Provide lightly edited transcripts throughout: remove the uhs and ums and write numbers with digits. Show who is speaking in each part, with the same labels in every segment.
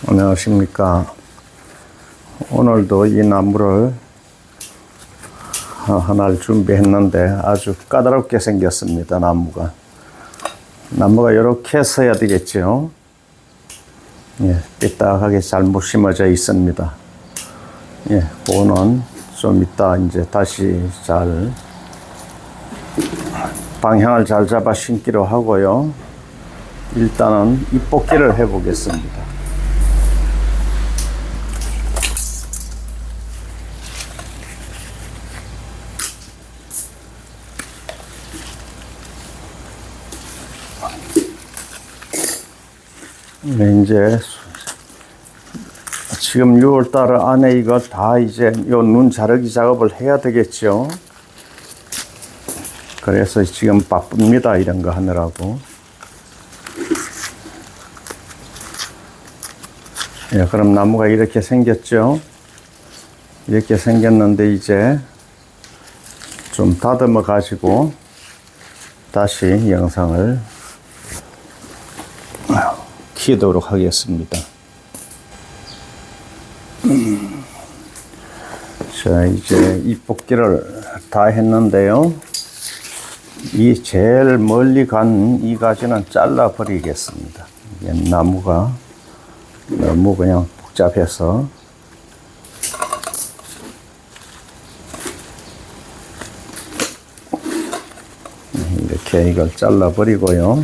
Speaker 1: 안녕하십니까. 오늘도 이 나무를 하나를 준비했는데 아주 까다롭게 생겼습니다. 나무가 이렇게 서야 되겠죠. 예, 삐딱하게 잘못 심어져 있습니다. 예, 그거는 좀 이따 이제 다시 잘 방향을 잘 잡아 심기로 하고요. 일단은 잎뽑기를 해 보겠습니다. 네, 이제 지금 6월달 안에 이거 다 이제 요 눈 자르기 작업을 해야 되겠죠. 그래서 지금 바쁩니다. 이런 거 하느라고. 예, 그럼 나무가 이렇게 생겼죠. 이렇게 생겼는데 이제 좀 다듬어 가지고 다시 영상을 키도록 하겠습니다. 자, 이제 잎뽑기를 다 했는데요. 이 제일 멀리 간 이 가지는 잘라 버리겠습니다. 나무가 너무 그냥 복잡해서. 이렇게 이걸 잘라 버리고요.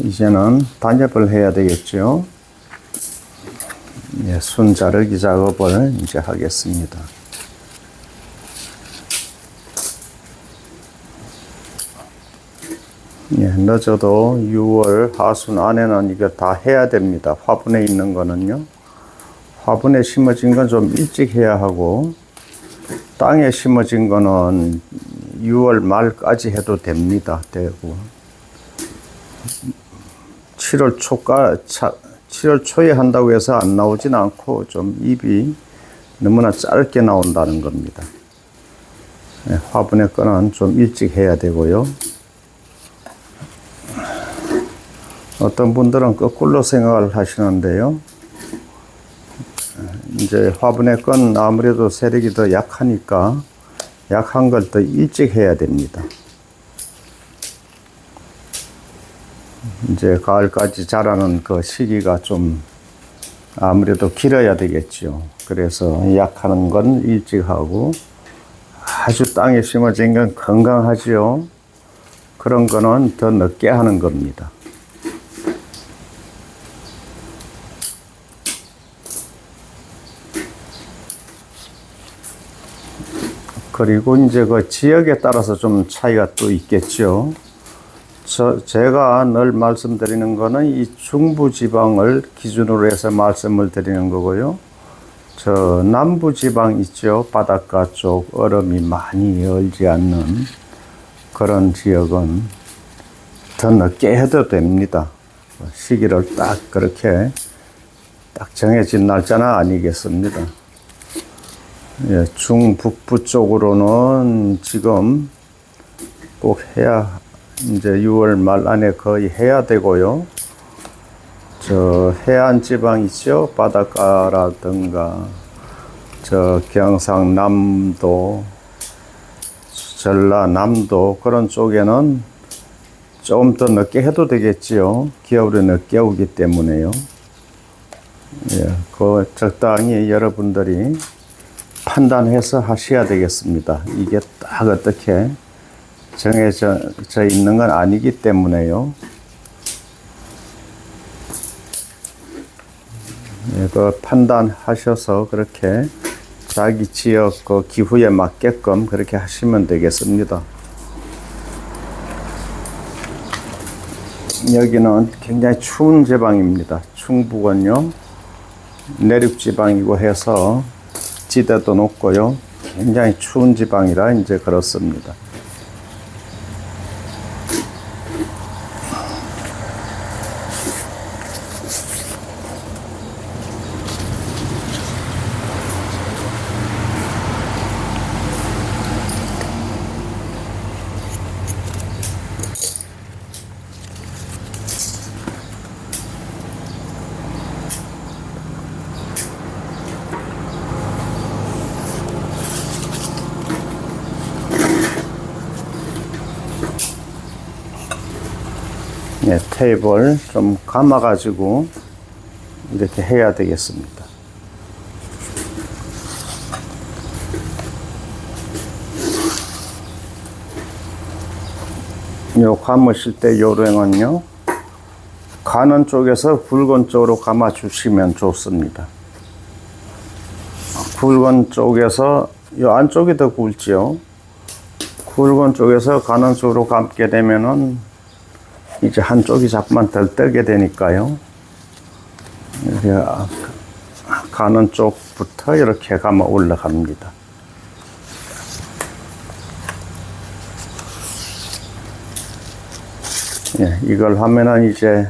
Speaker 1: 이제는 단접을 해야 되겠죠. 예, 순 자르기 작업을 이제 하겠습니다. 예, 늦어도 6월 하순 안에는 이거 다 해야 됩니다. 화분에 있는 거는요. 화분에 심어진 건 좀 일찍 해야 하고, 땅에 심어진 거는 6월 말까지 해도 됩니다. 되고. 7월 초에 한다고 해서 안 나오진 않고 좀 잎이 너무나 짧게 나온다는 겁니다. 네, 화분의 거는 좀 일찍 해야 되고요. 어떤 분들은 거꾸로 생각을 하시는데요. 이제 화분의 건 아무래도 세력이 더 약하니까 약한 걸 더 일찍 해야 됩니다. 이제 가을까지 자라는 그 시기가 좀 아무래도 길어야 되겠죠. 그래서 약하는 건 일찍 하고 아주 땅에 심어진 건 건강하지요. 그런 거는 더 늦게 하는 겁니다. 그리고 이제 그 지역에 따라서 좀 차이가 또 있겠죠. 제가 늘 말씀드리는 거는 이 중부지방을 기준으로 해서 말씀을 드리는 거고요. 저 남부지방 있죠. 바닷가 쪽 얼음이 많이 얼지 않는 그런 지역은 더 늦게 해도 됩니다. 시기를 딱 그렇게 딱 정해진 날짜는 아니겠습니다. 예, 중북부 쪽으로는 지금 꼭 해야 이제 6월 말 안에 거의 해야 되고요. 저 해안 지방 있죠. 바닷가라든가 저 경상남도, 전라남도 그런 쪽에는 좀 더 늦게 해도 되겠지요. 겨울에 늦게 오기 때문에요. 예, 그 적당히 여러분들이 판단해서 하셔야 되겠습니다. 이게 딱 어떻게 정해져 있는 건 아니기 때문에요. 예, 그 판단하셔서 그렇게 자기 지역 그 기후에 맞게끔 그렇게 하시면 되겠습니다. 여기는 굉장히 추운 지방입니다. 충북은요, 내륙 지방이고 해서 지대도 높고요. 굉장히 추운 지방이라 이제 그렇습니다. 네, 테이블 좀 감아가지고 이렇게 해야 되겠습니다. 요 감으실 때 요령은요, 가는 쪽에서 굵은 쪽으로 감아 주시면 좋습니다. 굵은 쪽에서 요 안쪽이 더 굵지요. 굵은 쪽에서 가는 쪽으로 감게 되면은 이제 한쪽이 자꾸만 덜 뜨게 되니까요. 이렇게 가는 쪽부터 이렇게 감아 올라갑니다. 예, 이걸 하면은 이제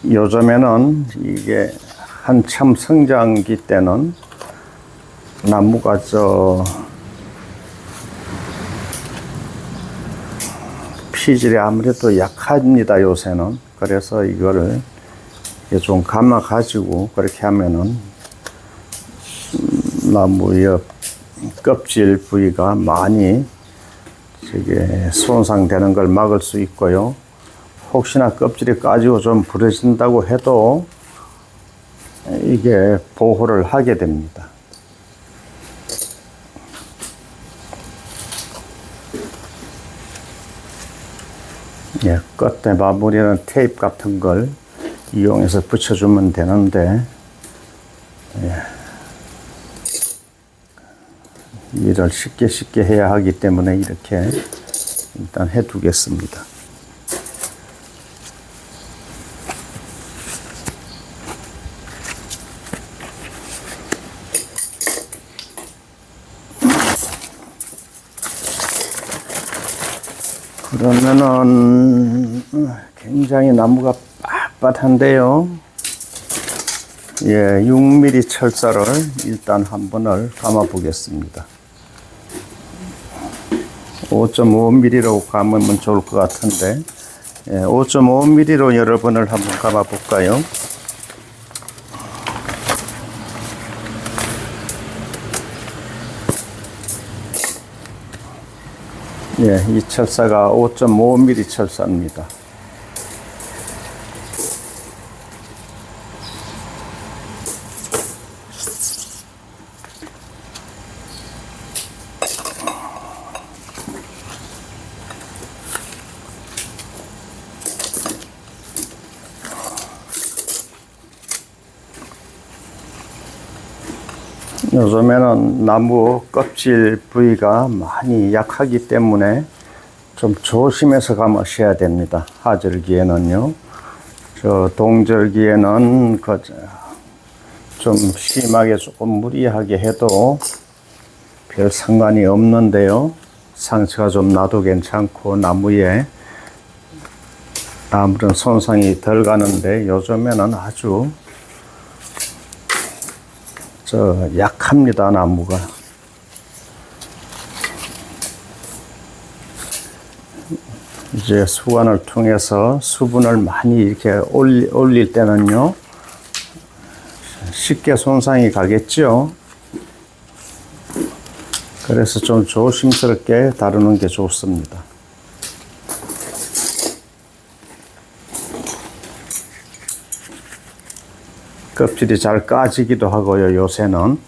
Speaker 1: 요즘에는 이게 한참 성장기 때는 나무가 피질이 아무래도 약합니다, 요새는. 그래서 이거를 좀 감아 가지고 그렇게 하면은 나무의 껍질 부위가 많이 손상되는 걸 막을 수 있고요. 혹시나 껍질이 까지고 좀 부러진다고 해도 이게 보호를 하게 됩니다. 예, 끝에 마무리는 테이프 같은 걸 이용해서 붙여주면 되는데, 예, 일을 쉽게 해야 하기 때문에 이렇게 일단 해 두겠습니다. 그러면은 굉장히 나무가 빳빳한데요. 예, 6mm 철사를 일단 한 번을 감아 보겠습니다. 5.5mm로 감으면 좋을 것 같은데, 예, 5.5mm로 여러 번을 한번 감아 볼까요? 예, 이 철사가 5.5mm 철사입니다. 요즘에는 나무 껍질 부위가 많이 약하기 때문에 좀 조심해서 감으셔야 됩니다. 하절기에는요. 동절기에는 좀 심하게 조금 무리하게 해도 별 상관이 없는데요. 상처가 좀 나도 괜찮고 나무에 아무런 손상이 덜 가는데, 요즘에는 아주 약합니다, 나무가. 이제 수관을 통해서 수분을 많이 이렇게 올릴 때는요, 쉽게 손상이 가겠죠. 그래서 좀 조심스럽게 다루는 게 좋습니다. 껍질이 잘 까지기도 하고요, 요새는.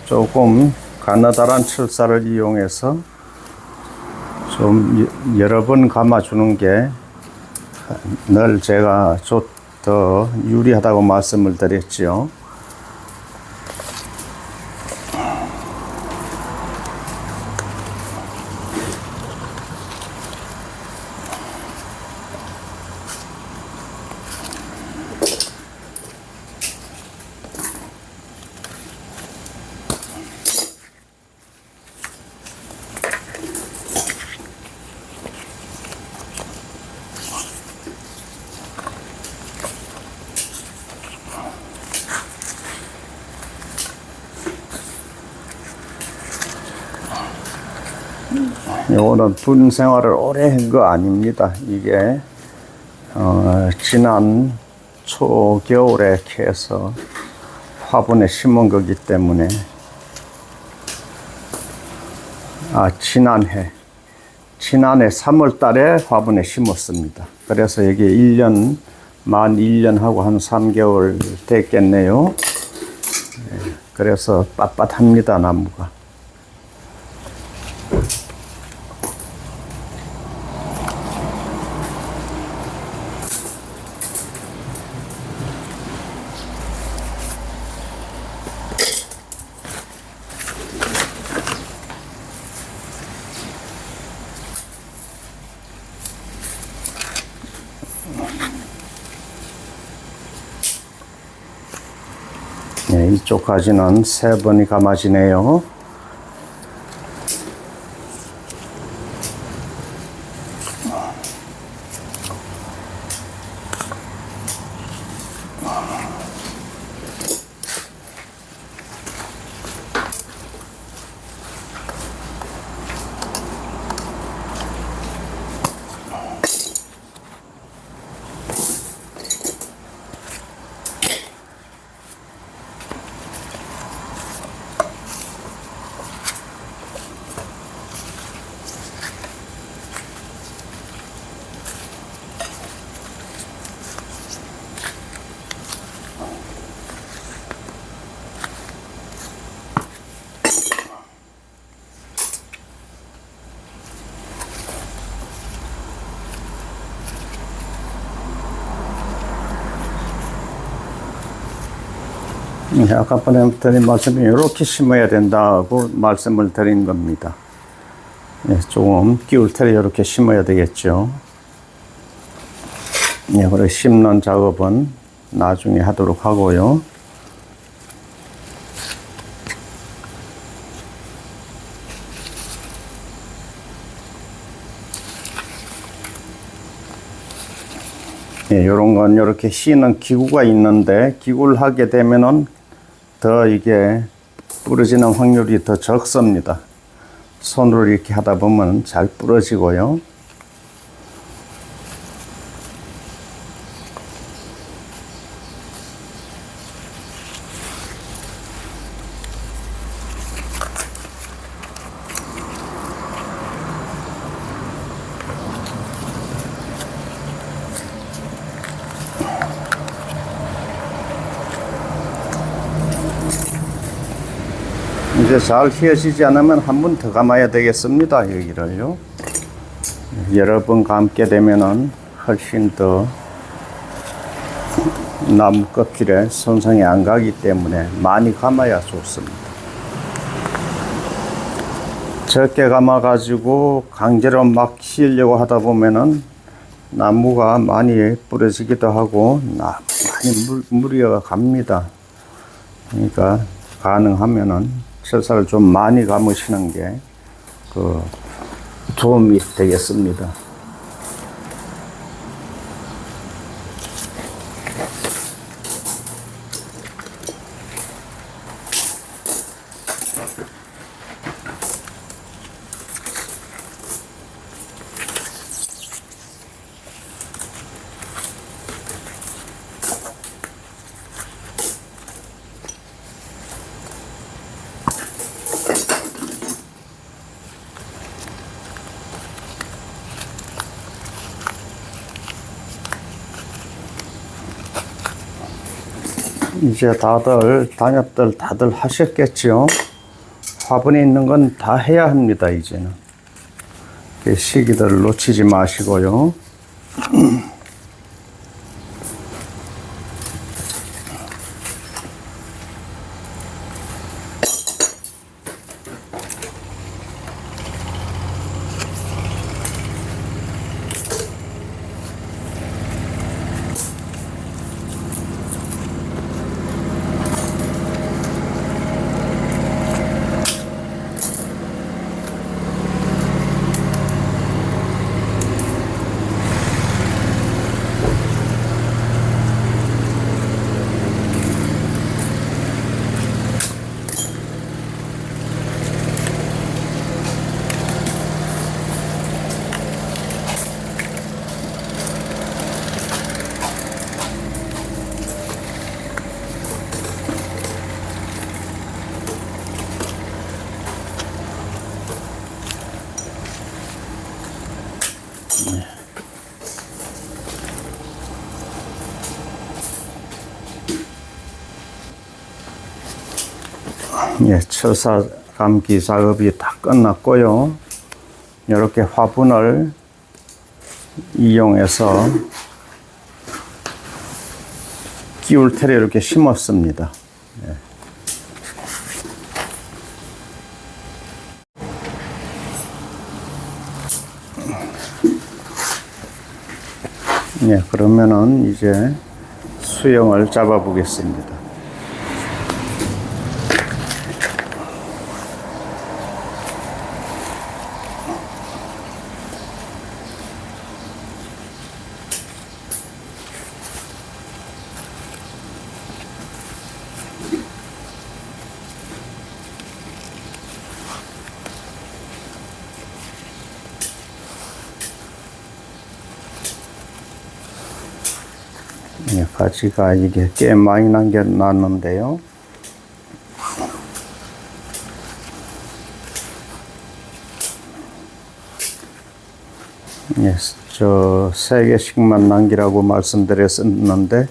Speaker 1: 조금 가느다란 철사를 이용해서 좀 여러 번 감아주는 게 늘 제가 더 유리하다고 말씀을 드렸죠. 요거는 분 생활을 오래 한 거 아닙니다. 이게 지난 초겨울에 캐서 화분에 심은 거기 때문에 지난해 3월 달에 화분에 심었습니다. 그래서 여기 만 1년하고 한 3개월 됐겠네요. 그래서 빳빳합니다, 나무가. 네, 이쪽 가지는 3번이 감아지네요. 아까번에 드린 말씀이 이렇게 심어야 된다고 말씀을 드린 겁니다. 조금 기울 때 이렇게 심어야 되겠죠. 그리고 심는 작업은 나중에 하도록 하고요. 이런 건 이렇게 씌는 기구가 있는데 기구를 하게 되면은 더 이게 부러지는 확률이 더 적습니다. 손으로 이렇게 하다 보면 잘 부러지고요. 이제 잘 휘어지지 않으면 한 번 더 감아야 되겠습니다. 여기를요. 여러 번 감게 되면은 훨씬 더 나무 껍질에 손상이 안 가기 때문에 많이 감아야 좋습니다. 적게 감아 가지고 강제로 막 씌우려고 하다 보면은 나무가 많이 부러지기도 하고 많이 무리가 갑니다. 그러니까 가능하면은 철사를 좀 많이 감으시는 게 도움이 되겠습니다. 이제 다들 하셨겠죠? 화분에 있는 건 다 해야 합니다, 이제는. 시기들을 놓치지 마시고요. 예, 철사 감기 작업이 다 끝났고요. 이렇게 화분을 이용해서 끼울테를 이렇게 심었습니다. 예, 그러면은 이제 수영을 잡아 보겠습니다. 예, 가지가 이게 꽤 많이 남겨놨는데요. 예, 저 3개씩만 남기라고 말씀드렸었는데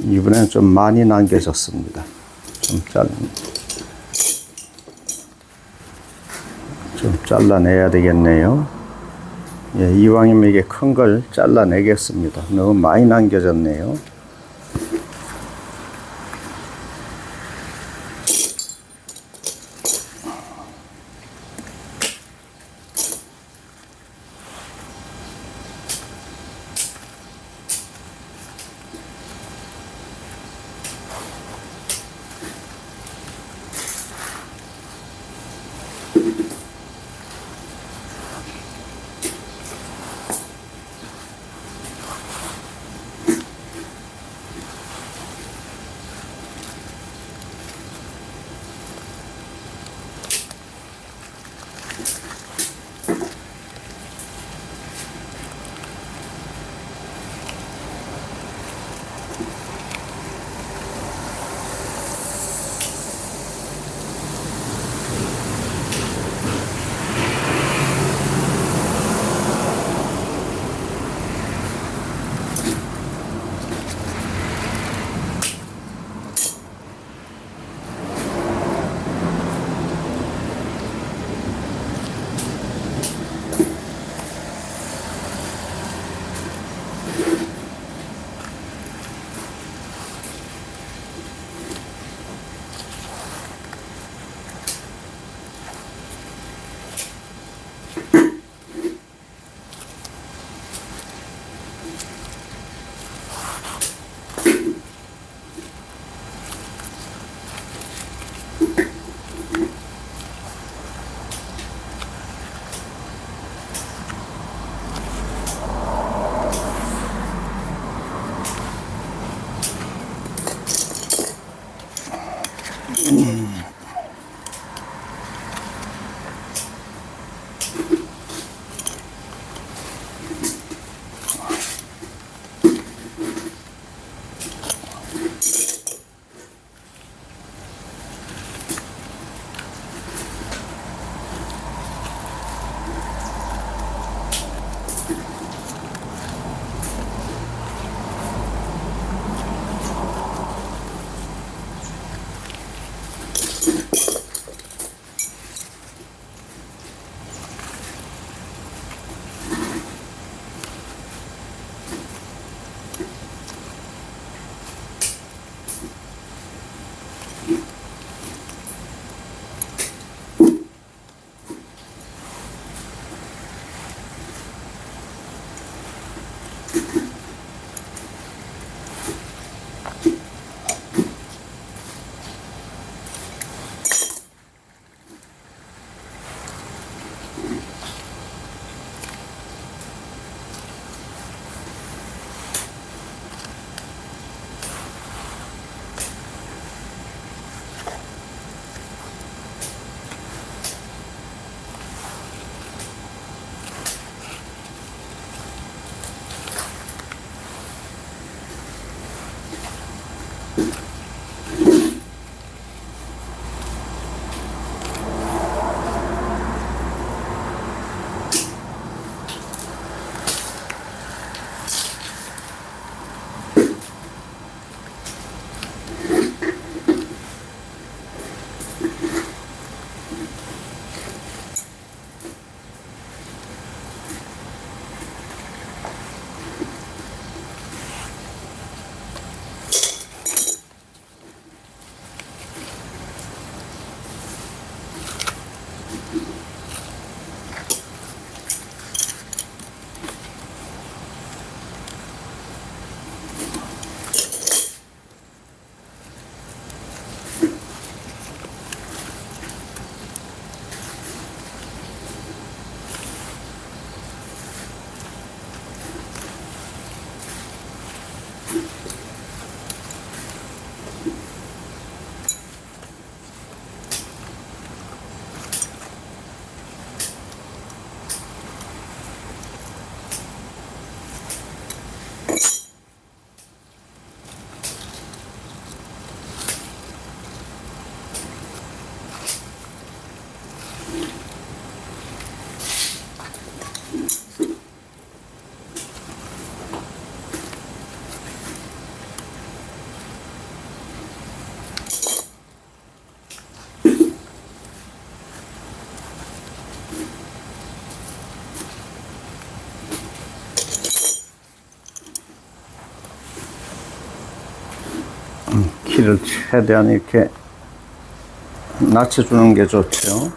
Speaker 1: 이번엔 좀 많이 남겨졌습니다. 좀 잘라내야 되겠네요. 예, 이왕이면 이게 큰 걸 잘라내겠습니다. 너무 많이 남겨졌네요. 키를 최대한 이렇게 낮춰주는 게 좋죠.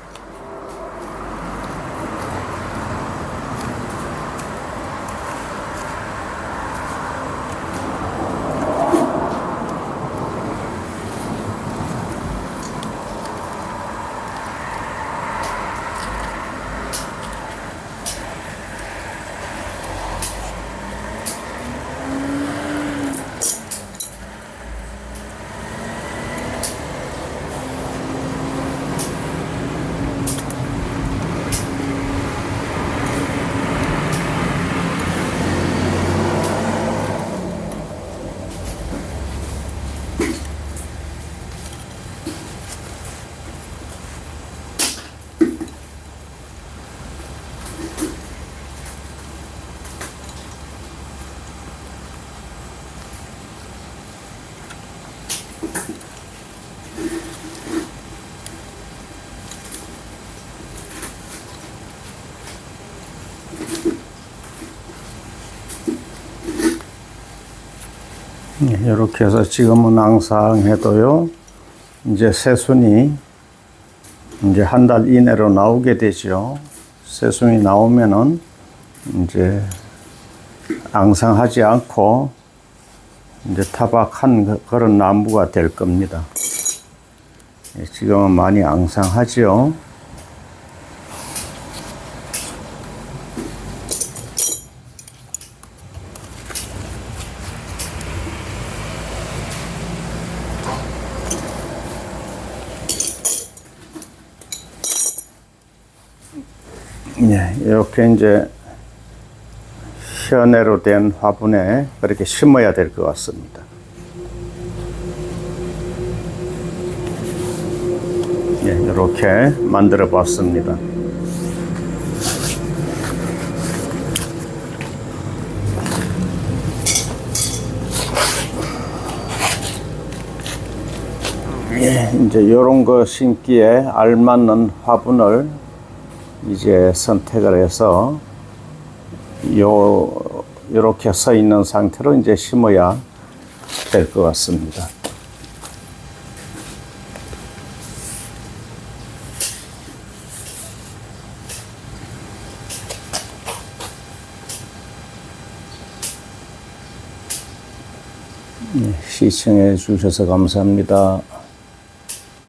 Speaker 1: 이렇게 해서 지금은 앙상해도요, 이제 새순이 이제 한 달 이내로 나오게 되죠. 새순이 나오면은 이제 앙상하지 않고 이제 타박한 그런 나무가 될 겁니다. 지금은 많이 앙상하죠. 이렇게 이제 현해로 된 화분에 그렇게 심어야 될 것 같습니다. 이렇게 만들어 봤습니다. 이제 이런 거 심기에 알맞는 화분을 이제 선택을 해서 요렇게 서 있는 상태로 이제 심어야 될 것 같습니다. 시청해 주셔서 감사합니다.